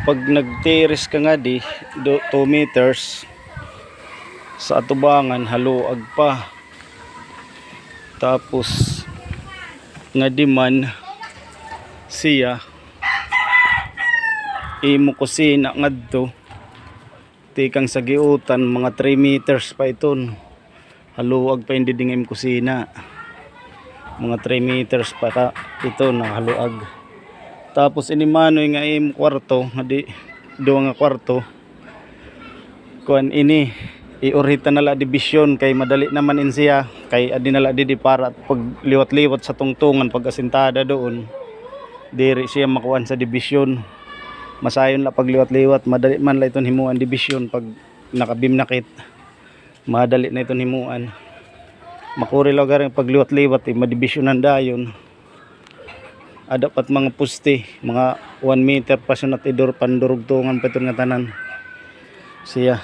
pag nagteres ka nga di 2 meters sa atubangan haluag pa, tapos nga di man siya imo kusina ngadto tikang sa giutan mga 3 meters pa iton, haluag pa hindi dingim kusina, mga 3 meters pa ka ito na haluag. Tapos inimanoy nga imo kwarto nga di duwa nga kwarto kuan ini iorita nala division kay madali naman in siya, kay adi nala di para pag liwat-liwat sa tungtungan pag asintada doon diri siya makuan sa division. Masayon la pag liwat-liwat, madali man la iton himuan division pag nakabim nakit, madali na iton himuan. Makuri law garing pag liwat-liwat madibisyonan dayon. Ada pat mga puste, mga 1 meter pa sunat idor pandurugtungan pa iton nga tanan siya.